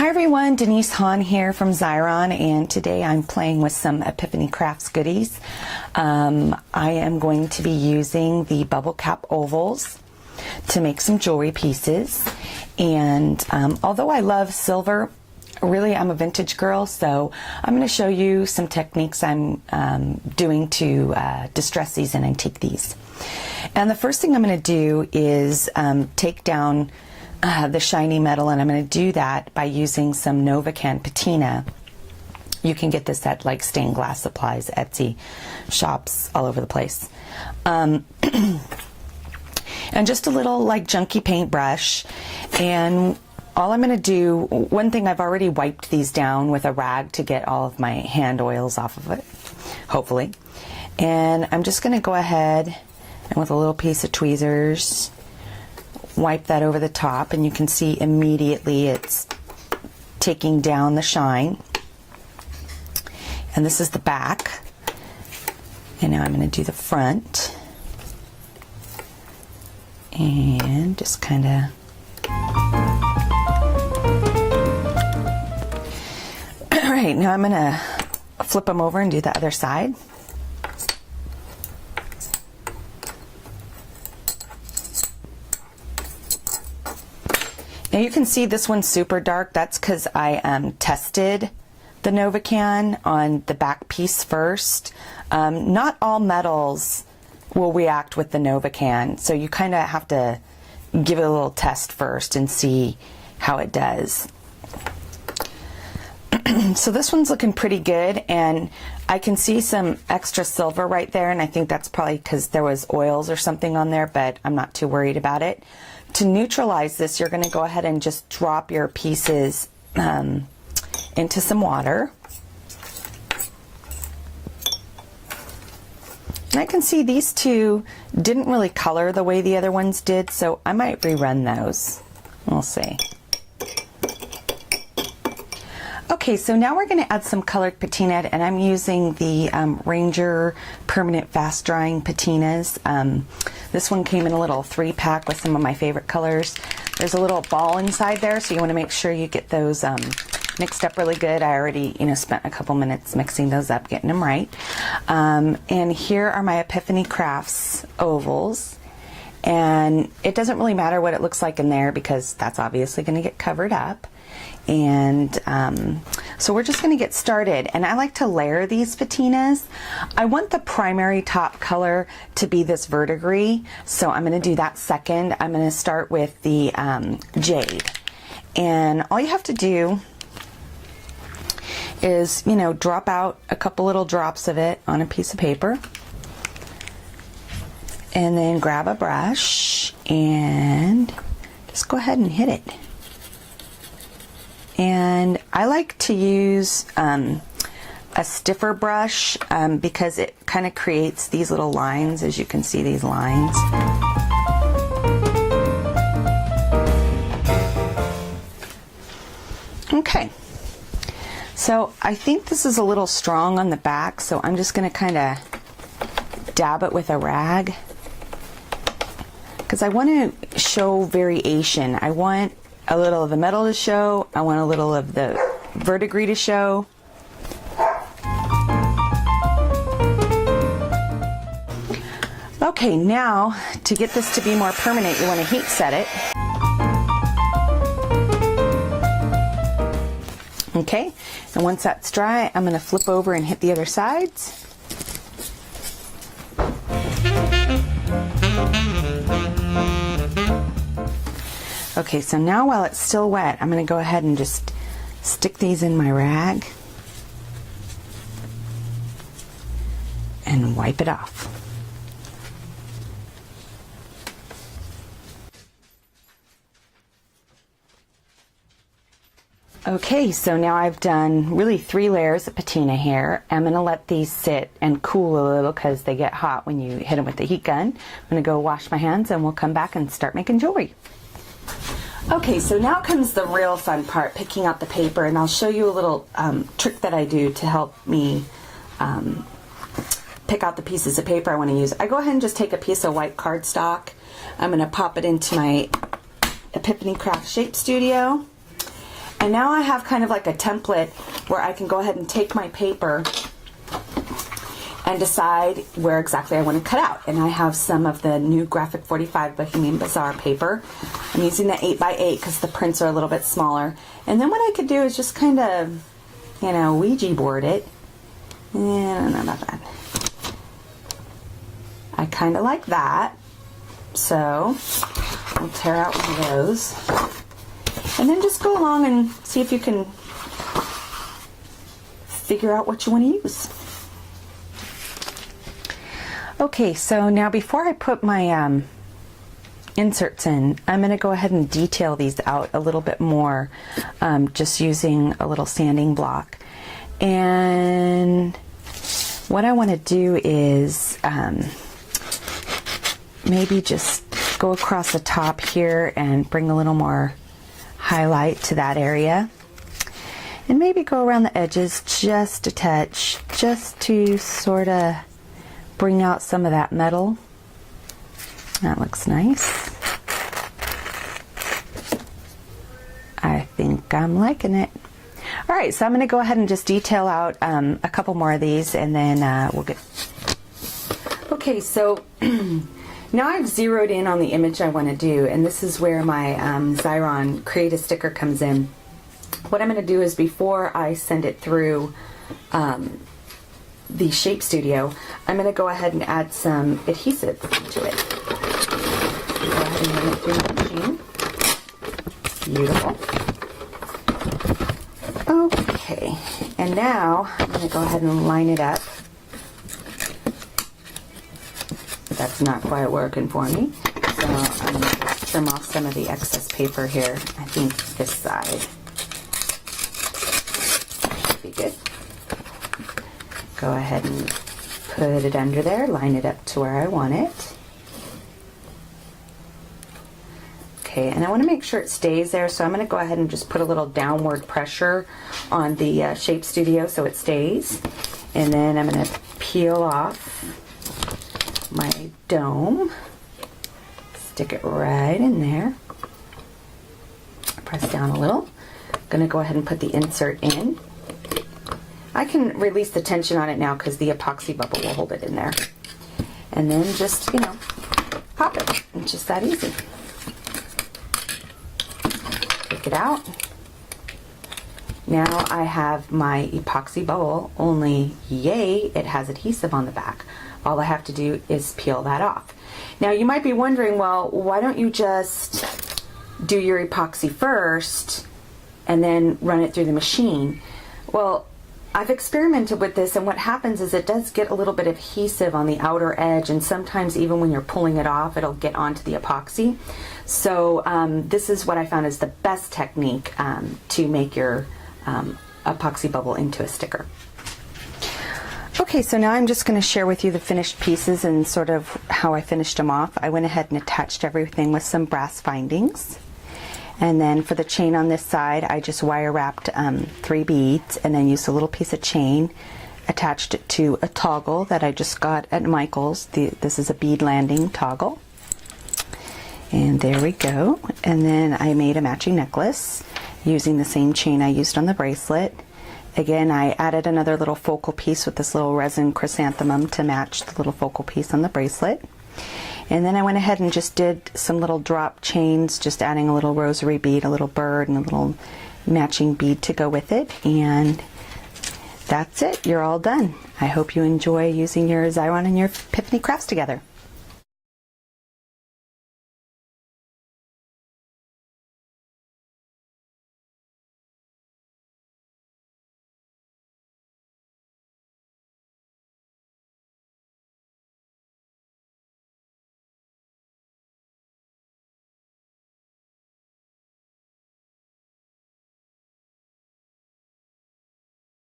Hi everyone, Denise Hahn here from Xyron, and today I'm playing with some Epiphany Crafts goodies. I am going to be using the bubble cap ovals to make some jewelry pieces, and although I love silver, really I'm a vintage girl, so I'm going to show you some techniques I'm doing to distress these and antique these. And the first thing I'm going to do is take down the shiny metal, and I'm going to do that by using some Novacan patina. You can get this at like stained glass supplies, Etsy shops all over the place. And just a little like junky paintbrush, and all I'm going to do, one thing, I've already wiped these down with a rag to get all of my hand oils off of it, hopefully. And I'm just going to go ahead and with a little piece of tweezers wipe that over the top, and you can see immediately it's taking down the shine. And this is the back, and now I'm going to do the front, and just kind of alright, now I'm going to flip them over and do the other side. Now you can see this one's super dark. That's because I tested the Novacan on the back piece first. Not all metals will react with the Novacan, so you kind of have to give it a little test first and see how it does. So this one's looking pretty good, and I can see some extra silver right there, and I think that's probably because there was oils or something on there, but I'm not too worried about it. To neutralize this, you're going to go ahead and just drop your pieces into some water. And I can see these two didn't really color the way the other ones did, so I might rerun those. We'll see. Okay, so now we're going to add some colored patina, and I'm using the Ranger Permanent Fast Drying Patinas. This one came in a little 3-pack with some of my favorite colors. There's a little ball inside there, so you want to make sure you get those mixed up really good. I already, spent a couple minutes mixing those up, getting them right. And here are my Epiphany Crafts ovals. And it doesn't really matter what it looks like in there because that's obviously going to get covered up. And so we're just going to get started, and I like to layer these patinas. I want the primary top color to be this verdigris, so I'm going to do that second. I'm going to start with the jade, and all you have to do is drop out a couple little drops of it on a piece of paper, and then grab a brush and just go ahead and hit it. And I like to use a stiffer brush because it kind of creates these little lines, as you can see these lines. Okay, so I think this is a little strong on the back, so I'm just going to kind of dab it with a rag because I want to show variation. I want a little of the metal to show. I want a little of the verdigris to show. Okay, now to get this to be more permanent, you want to heat set it. Okay, and once that's dry, I'm going to flip over and hit the other sides. Okay, so now while it's still wet, I'm going to go ahead and just stick these in my rag and wipe it off. Okay, so now I've done really 3 layers of patina here. I'm going to let these sit and cool a little because they get hot when you hit them with the heat gun. I'm going to go wash my hands, and we'll come back and start making jewelry. Okay, so now comes the real fun part, picking out the paper, and I'll show you a little trick that I do to help me pick out the pieces of paper I want to use. I go ahead and just take a piece of white cardstock. I'm going to pop it into my Epiphany Craft Shape Studio, And now I have kind of like a template where I can go ahead and take my paper and decide where exactly I want to cut out. And I have some of the new Graphic 45 Bohemian Bazaar paper. I'm using the 8x8 because the prints are a little bit smaller. And then what I could do is just kind of, you know, Ouija board it. Yeah, I don't know about that. I kind of like that. So I'll tear out one of those. And then just go along and see if you can figure out what you want to use. Okay, so now before I put my inserts in, I'm going to go ahead and detail these out a little bit more, just using a little sanding block. And what I want to do is maybe just go across the top here and bring a little more highlight to that area. And maybe go around the edges just a touch, just to sort of bring out some of that metal. That looks nice. I think I'm liking it. All right, so I'm going to go ahead and just detail out a couple more of these, and then we'll get... Okay, so now I've zeroed in on the image I want to do, and this is where my Xyron Create a Sticker comes in. What I'm going to do is, before I send it through the Shape Studio, I'm going to go ahead and add some adhesive to it. Go ahead and run it through the machine. Beautiful. Okay, and now I'm going to go ahead and line it up. That's not quite working for me, so I'm going to trim off some of the excess paper here. I think this side should be good. Go ahead and put it under there, line it up to where I want it. Okay, and I want to make sure it stays there, so I'm going to go ahead and just put a little downward pressure on the Shape Studio so it stays. And then I'm going to peel off my dome, stick it right in there, press down a little. I'm going to go ahead and put the insert in. I can release the tension on it now because the epoxy bubble will hold it in there. And then just, you know, pop it. It's just that easy. Take it out. Now I have my epoxy bubble, only yay, it has adhesive on the back. All I have to do is peel that off. Now you might be wondering, well, why don't you just do your epoxy first and then run it through the machine? Well, I've experimented with this, and what happens is it does get a little bit of adhesive on the outer edge, and sometimes even when you're pulling it off, it'll get onto the epoxy. So this is what I found is the best technique to make your epoxy bubble into a sticker. Okay, so now I'm just going to share with you the finished pieces and sort of how I finished them off. I went ahead and attached everything with some brass findings. And then for the chain on this side, I just wire wrapped 3 beads and then used a little piece of chain, attached it to a toggle that I just got at Michael's. This is a bead landing toggle. And there we go. And then I made a matching necklace using the same chain I used on the bracelet. Again, I added another little focal piece with this little resin chrysanthemum to match the little focal piece on the bracelet. And then I went ahead and just did some little drop chains, just adding a little rosary bead, a little bird, and a little matching bead to go with it. And that's it. You're all done. I hope you enjoy using your Xyron and your Epiphany crafts together.